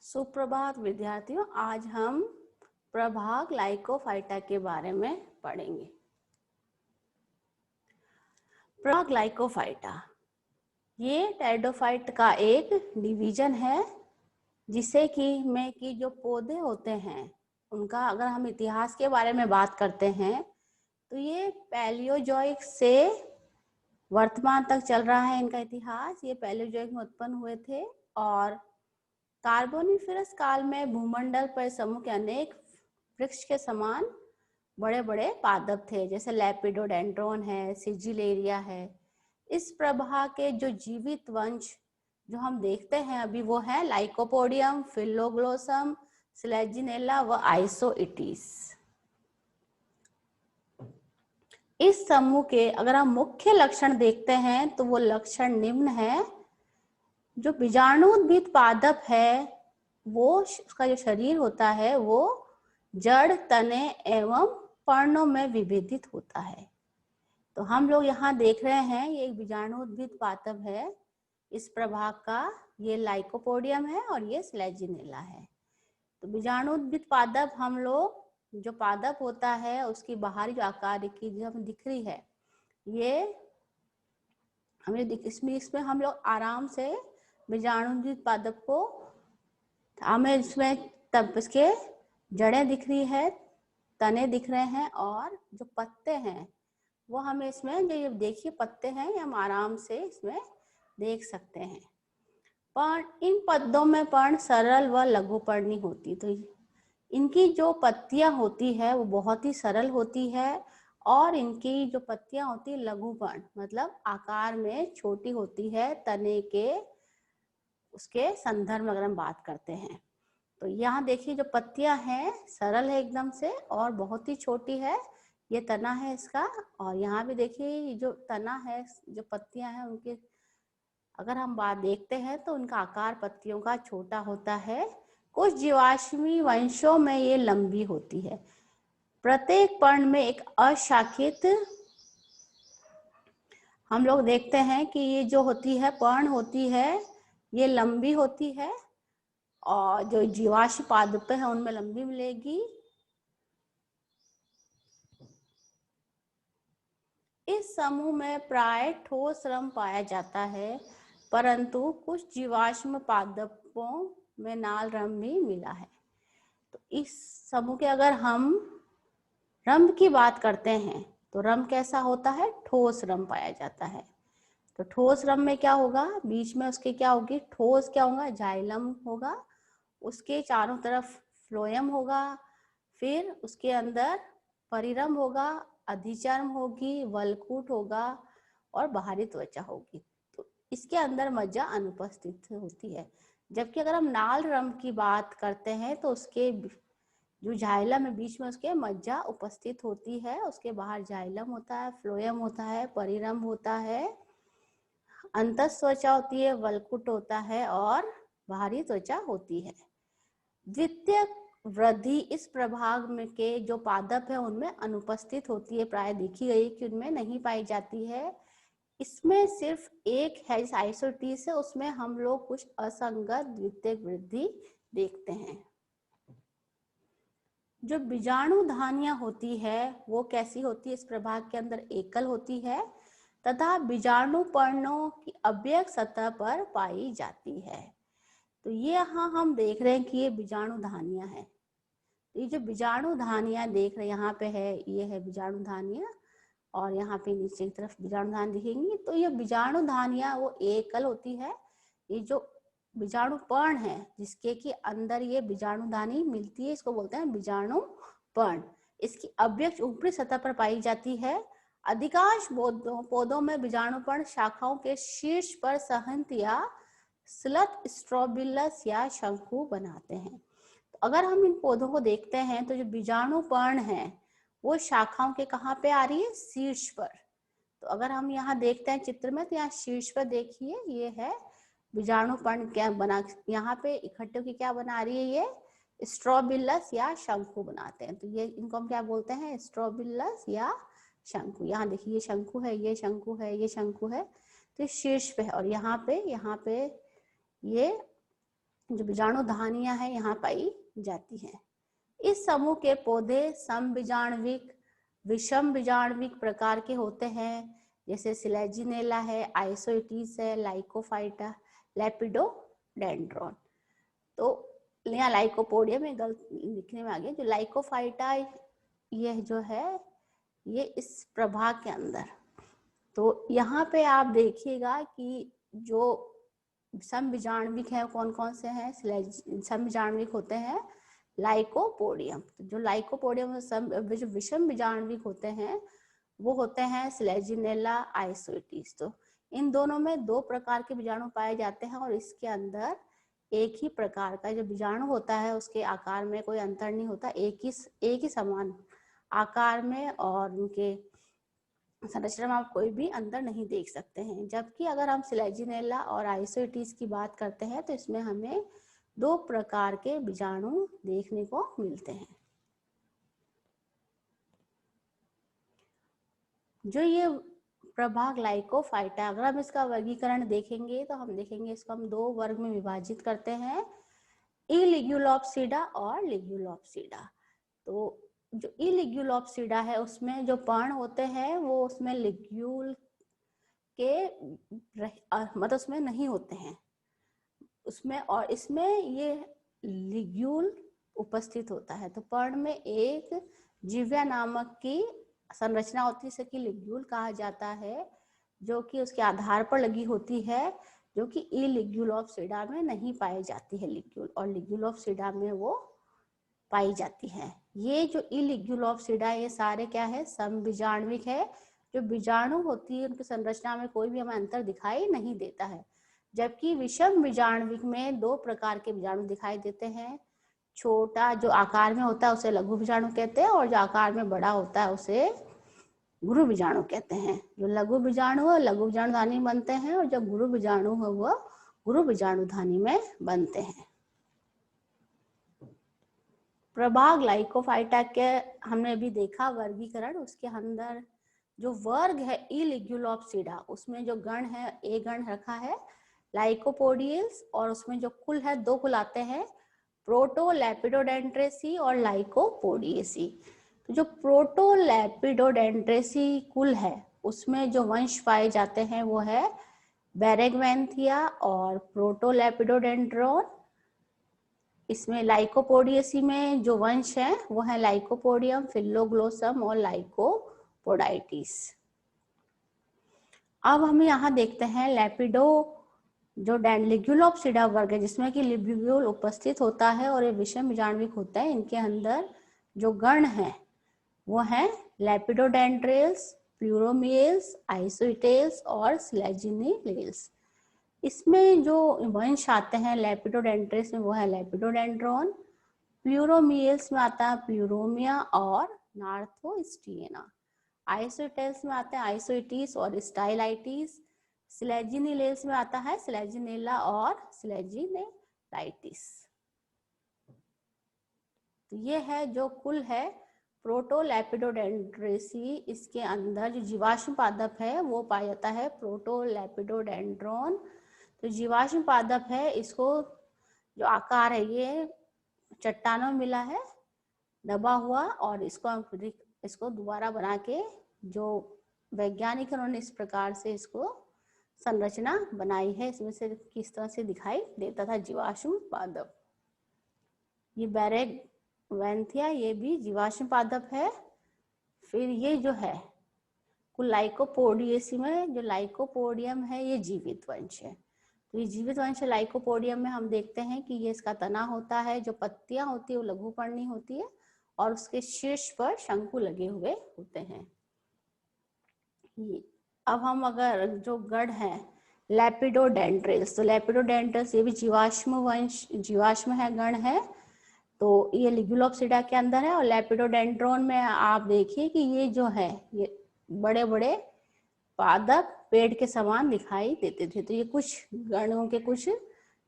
सुप्रभात विद्यार्थियों, आज हम प्रभाग लाइकोफाइटा के बारे में पढ़ेंगे। प्रभाग लाइकोफाइटा ये टेरिडोफाइट का एक डिवीजन है, जिसे कि जो पौधे होते हैं उनका अगर हम इतिहास के बारे में बात करते हैं तो ये पैलियोजोइक से वर्तमान तक चल रहा है। इनका इतिहास ये पैलियोजोइक में उत्पन्न हुए थे और कार्बोनिफेरस काल में भूमंडल पर समूह के अनेक वृक्ष के समान बड़े बड़े पादप थे, जैसे लेपिडोडेंड्रोन है, सिजिलेरिया है। इस प्रभा के जो जीवित वंश जो हम देखते हैं अभी वो है लाइकोपोडियम, फिलोग्लोसम, स्लेजिनेला व आइसोइटिस। इस समूह के अगर हम मुख्य लक्षण देखते हैं तो वो लक्षण निम्न है। जो बीजाणुउद्भिद पादप है वो उसका जो शरीर होता है वो जड़, तने एवं पर्णों में विभेदित होता है। तो हम लोग यहाँ देख रहे हैं ये एक बीजाणुउद्भिद पादप है। इस प्रभाग का ये लाइकोपोडियम है और ये स्लेजिनेला है। तो बीजाणुउद्भिद पादप हम लोग जो पादप होता है उसकी बाहरी जो आकार की जो हमें दिख रही है ये हमें इसमें हम लोग आराम से बीजाणुउद्भिद पादप को हमें इसमें तब इसके जड़ें दिख रही है, तने दिख रहे हैं और जो पत्ते हैं वो हमें इसमें जो ये देखिए पत्ते हैं ये हम आराम से इसमें देख सकते हैं। पर्ण, इन पौधों में पर्ण सरल व लघुपर्णी होती, तो इनकी जो पत्तियां होती है वो बहुत ही सरल होती है और इनकी जो पत्तियां होती है लघुपर्ण मतलब आकार में छोटी होती है। तने के उसके संदर्भ में अगर हम बात करते हैं तो यहाँ देखिए जो पत्तियां हैं सरल है एकदम से और बहुत ही छोटी है, ये तना है इसका। और यहाँ भी देखिए जो तना है, जो पत्तियां हैं उनके अगर हम बात देखते हैं तो उनका आकार पत्तियों का छोटा होता है। कुछ जीवाश्मी वंशों में ये लंबी होती है। प्रत्येक पर्ण में एक अशाखित हम लोग देखते हैं कि ये जो होती है पर्ण होती है ये लंबी होती है और जो जीवाश्म पादप है उनमें लंबी मिलेगी। इस समूह में प्राय ठोस रम पाया जाता है, परंतु कुछ जीवाश्म पादपों में नाल रम भी मिला है। तो इस समूह के अगर हम रम की बात करते हैं तो रम कैसा होता है, ठोस रम पाया जाता है। तो ठोस रम में क्या होगा, बीच में उसके क्या होगी, ठोस क्या होगा, जाइलम होगा, उसके चारों तरफ फ्लोएम होगा, फिर उसके अंदर परिरम होगा, अधिचर्म होगी, वलकूट होगा और बाहरी त्वचा होगी। तो इसके अंदर मज्जा अनुपस्थित होती है। जबकि अगर हम नाल रम की बात करते हैं तो उसके जो जाइलम है बीच में उसके मज्जा उपस्थित होती है, उसके बाहर जाइलम होता है, फ्लोएम होता है, परिरम होता है, अंतःत्वचा होती है, वलकुट होता है और बाहरी त्वचा होती है। द्वितीय वृद्धि इस प्रभाग में के जो पादप है उनमें अनुपस्थित होती है, प्राय देखी गई कि उनमें नहीं पाई जाती है। इसमें सिर्फ एक है आइसोटीस है, उसमें हम लोग कुछ असंगत द्वितीय वृद्धि देखते हैं। जो बीजाणु धानियां होती है वो कैसी होती है, इस प्रभाग के अंदर एकल होती है तथा बीजाणु पर्णों की अव्यक्त सतह पर पाई जाती है। तो ये यहाँ हम देख रहे हैं कि ये बीजाणु धानियां है। ये जो बीजाणु धानियां देख रहे हैं यहाँ पे है, ये है बीजाणु धानियां और यहाँ पे नीचे की तरफ बीजाणु धान दिखेंगी। तो ये बीजाणु धानियां वो एकल होती है। ये जो बीजाणु पर्ण है जिसके कि अंदर ये बीजाणु धानी मिलती है, इसको बोलते हैं बीजाणु पर्ण। इसकी अव्यक्त ऊपरी सतह पर पाई जाती है। अधिकांश पौधों में बीजाणुपर्ण शाखाओं के शीर्ष पर सहंत या स्लत स्ट्रोबिलस या शंकु बनाते हैं। तो अगर हम इन पौधों को देखते हैं तो जो बीजाणुपर्ण है वो शाखाओं के कहाँ पे आ रही है, शीर्ष पर। तो अगर हम यहाँ देखते हैं चित्र में तो यहाँ शीर्ष पर देखिए ये है बीजाणुपर्ण क्या बना, यहाँ पे इकट्ठे की क्या बना रही है, ये स्ट्रोबिलस या शंकु बनाते हैं। तो ये इनको हम क्या बोलते हैं, स्ट्रोबिलस या शंकु। यहाँ देखिए ये शंकु है, ये शंकु है, ये शंकु है, तो शीर्ष पे है और यहाँ पे ये जो बीजाणुधानियां हैं यहाँ पाई जाती हैं। इस समूह के पौधे समबीजाणविक, विषम बीजाणविक प्रकार के होते हैं, जैसे सिलेजिनेला है, आइसोइटिस है, लाइकोफाइटा, लेपिडोडेंड्रॉन। तो यहाँ लाइकोपोडियम में गलत लिखने में आ गया, जो लाइकोफाइटा यह जो है ये इस प्रभाग के अंदर। तो यहाँ पे आप देखिएगा कि जो समबीजाणविक है कौन कौन से हैं, समबीजाणविक होते हैं लाइकोपोडियम। तो जो लाइकोपोडियम जो विषम बीजाणविक होते हैं वो होते हैं सिलेजिनेला, आइसोइटिस। तो इन दोनों में दो प्रकार के बीजाणु पाए जाते हैं और इसके अंदर एक ही प्रकार का जो बीजाणु होता है उसके आकार में कोई अंतर नहीं होता, एक ही समान आकार में और उनके संरचना में आप कोई भी अंतर नहीं देख सकते हैं। जबकि अगर हम सिलेजिनेला और आइसोइटिस की बात करते हैं तो इसमें हमें दो प्रकार के बीजाणु देखने को मिलते हैं। जो ये प्रभाग लाइकोफाइटा, अगर हम इसका वर्गीकरण देखेंगे तो हम देखेंगे इसको हम दो वर्ग में विभाजित करते हैं, इलिग्युलोप्सिडा और लिग्युलोप्सिडा। तो जो इलिग्युलोप्सिडा है उसमें जो पर्ण होते हैं वो उसमें लिग्यूल के मतलब उसमें नहीं होते हैं उसमें, और इसमें ये लिग्यूल उपस्थित होता है। तो पर्ण में एक जिव्या नामक की संरचना होती है जिसे कि लिग्यूल कहा जाता है, जो कि उसके आधार पर लगी होती है, जो कि इलिग्युलोप्सिडा में नहीं पाई जाती है लिग्यूल, और लिग्युलोप्सिडा में वो पाई जाती है। ये जो इलिग्युलोप्सिडा ये सारे क्या है, समबीजाणविक है। जो बीजाणु होती है उनकी संरचना में कोई भी हमें अंतर दिखाई नहीं देता है। जबकि विषम बीजाणविक में दो प्रकार के बीजाणु दिखाई देते हैं, छोटा जो आकार में होता है उसे लघु बीजाणु कहते हैं, और जो आकार में बड़ा होता है उसे गुरु बीजाणु कहते हैं। जो लघु बीजाणु है लघु बीजाणुधानी बनते हैं, और जो गुरु बीजाणु है वो गुरु बीजाणुधानी में बनते हैं। प्रभाग लाइकोफाइटा के हमने अभी देखा वर्गीकरण, उसके अंदर जो वर्ग है इलिग्युलोप्सिडा उसमें जो गण है ए गण रखा है लाइकोपोडियल्स, और उसमें जो कुल है दो कुल आते हैं, प्रोटोलेपिडोडेंड्रेसी और लाइकोपोडियेसी। तो जो प्रोटोलेपिडोडेंड्रेसी कुल है उसमें जो वंश पाए जाते हैं वो है बेरेगवैंथिया और प्रोटोलेपिडोडेंड्रॉन। इसमें लाइकोपोडियेसी में जो वंश है वो है लाइकोपोडियम, फिलोग्लोसम और लाइकोपोडाइटिस। अब हम यहाँ देखते हैं लेपिडो जो लिग्युलोप्सिडा वर्ग है जिसमें कि लिब्यूल उपस्थित होता है और ये विषम बीजाणविक होता है। इनके अंदर जो गण है वो है लेपिडोडेंड्रेल्स, प्लूरोमियल्स, आइसोइटेल्स और स्लेजिनिलेल्स। इसमें जो वंश आते हैं लेपिडोडेंड्रेस में वो है लेपिडोडेंड्रॉन, प्लूरोमियल्स में आता है प्लूरोमिया और नार्थोस्टिएना, आइसोइटेल्स में आते हैं आइसोइटिस और स्टाइलाइटिस, स्लेजिनिलेल्स में आता है स्लेजिनेला और स्लेजिनेलाइटिस। तो ये है जो कुल है प्रोटोलेपिडोडेंड्रेसी। इसके अंदर जो जीवाश्म पादप है वो पाया जाता है प्रोटोलेपिडोडेंड्रॉन। तो जीवाश्म पादप है, इसको जो आकार है ये चट्टानों में मिला है दबा हुआ, और इसको दोबारा बना के जो वैज्ञानिक उन्होंने इस प्रकार से इसको संरचना बनाई है, इसमें से किस तरह से दिखाई देता था जीवाश्म पादप। ये बेरेगवैंथिया ये भी जीवाश्म पादप है। फिर ये जो है कुल लाइकोपोडियेसी में जो लाइकोपोडियम है ये जीवित वंश है। तो ये जीवित वंश लाइकोपोडियम में हम देखते हैं कि ये इसका तना होता है, जो पत्तियां होती है वो लघुपर्णी होती है और उसके शीर्ष पर शंकु लगे हुए होते हैं। अब हम अगर जो गण है लेपिडोडेंड्रेल्स, तो लेपिडोडेंड्रेल्स ये भी जीवाश्म है गण है। तो ये लिग्युलोप्सिडा के अंदर है, और लेपिडोडेंड्रॉन में आप देखिए कि ये जो है ये बड़े बड़े पादप पेड़ के समान दिखाई देते थे। तो ये कुछ गणों के कुछ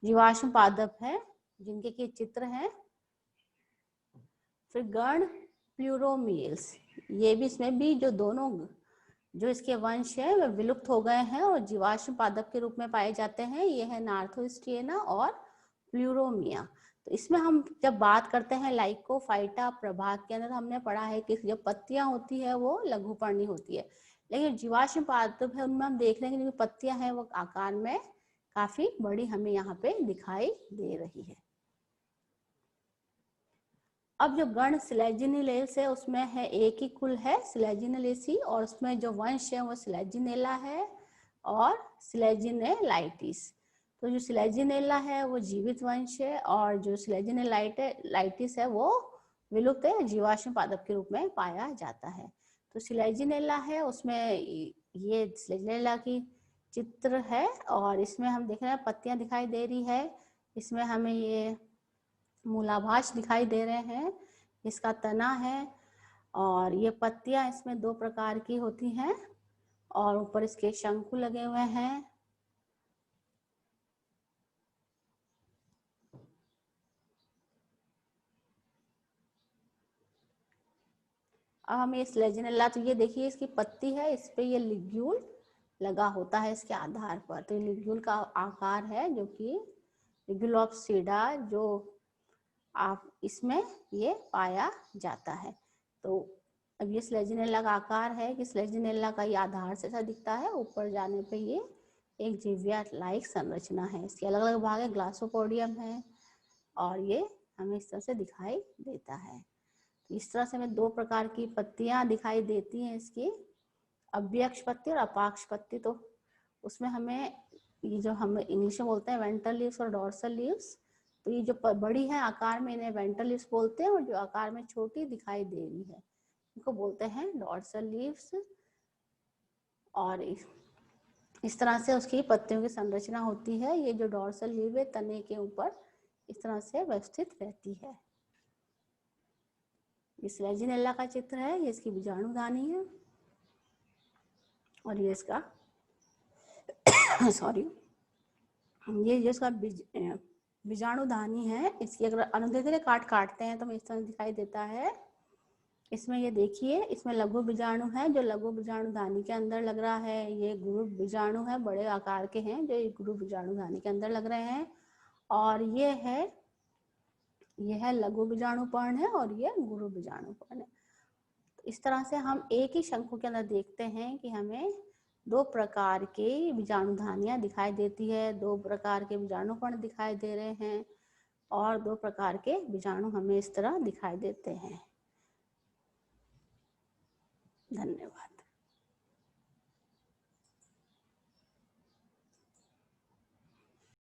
जीवाश्म पादप है जिनके के चित्र हैं। फिर गण प्लूरोमियल्स, ये भी इसमें भी जो दोनों जो इसके वंश है वे विलुप्त हो गए हैं और जीवाश्म पादप के रूप में पाए जाते हैं। ये है नार्थोस्टिएना और प्लूरोमिया। तो इसमें हम जब बात करते हैं लाइकोफाइटा प्रभाग के अंदर, हमने पढ़ा है कि जब पत्तियां होती है वो लघुपर्णी होती है, लेकिन जीवाश्म पादप है उनमें हम देख रहे हैं कि जो पत्तियां हैं वो आकार में काफी बड़ी हमें यहाँ पे दिखाई दे रही है। अब जो गण सिलेजिनेलेस है उसमें है एक ही कुल है सिलेजिनेलेसी, और उसमें जो वंश है वो सिलेजिनेला है और सिलेजिनेलाइटिस। तो जो सिलेजिनेला है वो जीवित वंश है, और जो सिलेजिनेलाइटिस है वो विलुप्त जीवाश्म पादप के रूप में पाया जाता है। तो सिलेजिनेला है उसमें ये सिलेजिनेला की चित्र है, और इसमें हम देख रहे हैं पत्तियां दिखाई दे रही है, इसमें हमें ये मूलाभास दिखाई दे रहे हैं, इसका तना है, और ये पत्तियां इसमें दो प्रकार की होती हैं, और ऊपर इसके शंकु लगे हुए हैं। अब हम ये स्लेजिनेला, तो ये देखिए इसकी पत्ती है, इस पे ये लिग्यूल लगा होता है इसके आधार पर। तो ये लिग्यूल का आकार है जो कि लिग्यूल ऑफ सीडा जो आप इसमें ये पाया जाता है। तो अब ये स्लेजिनेला का आकार है कि स्लेजिनेला का ये आधार से ऐसा दिखता है, ऊपर जाने पे ये एक जिव्या लाइक संरचना है। इसके अलग अलग भाग है, ग्लासोपोडियम है, और ये हमें इस तरह से दिखाई देता है। इस तरह से हमें दो प्रकार की पत्तियां दिखाई देती हैं इसकी, अव्यक्ष पत्ती और अपाक्ष पत्ती। तो उसमें हमें ये जो हम इंग्लिश में बोलते हैं वेंट्रल लीव्स और डॉर्सल लीव्स, तो ये जो बड़ी है आकार में इन्हें वेंट्रल लीव्स बोलते हैं, और जो आकार में छोटी दिखाई दे रही है इनको बोलते हैं डॉर्सल लीव्स। और इस तरह से उसकी पत्तियों की संरचना होती है। ये जो डॉर्सल लीव है तने के ऊपर इस तरह से व्यवस्थित रहती है। ये स्लेजिनेला का चित्र है, ये इसकी बीजाणुधानी है, और ये इसका सॉरी ये इसका बीजाणुधानी है। इसकी अगर अनुदैर्ध्य काटते हैं तो इस तरह दिखाई देता है। इसमें ये देखिए इसमें लघु बीजाणु है जो लघु बीजाणुधानी के अंदर लग रहा है, ये गुरु बीजाणु है, बड़े आकार के हैं जो गुरु बीजाणुधानी के अंदर लग रहे हैं, और ये है लघु बीजाणुपर्ण है, और ये गुरु बीजाणुपर्ण है। इस तरह से हम एक ही शंकु के अंदर देखते हैं कि हमें दो प्रकार के बीजाणुधानियां दिखाई देती है, दो प्रकार के बीजाणुपर्ण दिखाई दे रहे हैं, और दो प्रकार के बीजाणु हमें इस तरह दिखाई देते हैं। धन्यवाद।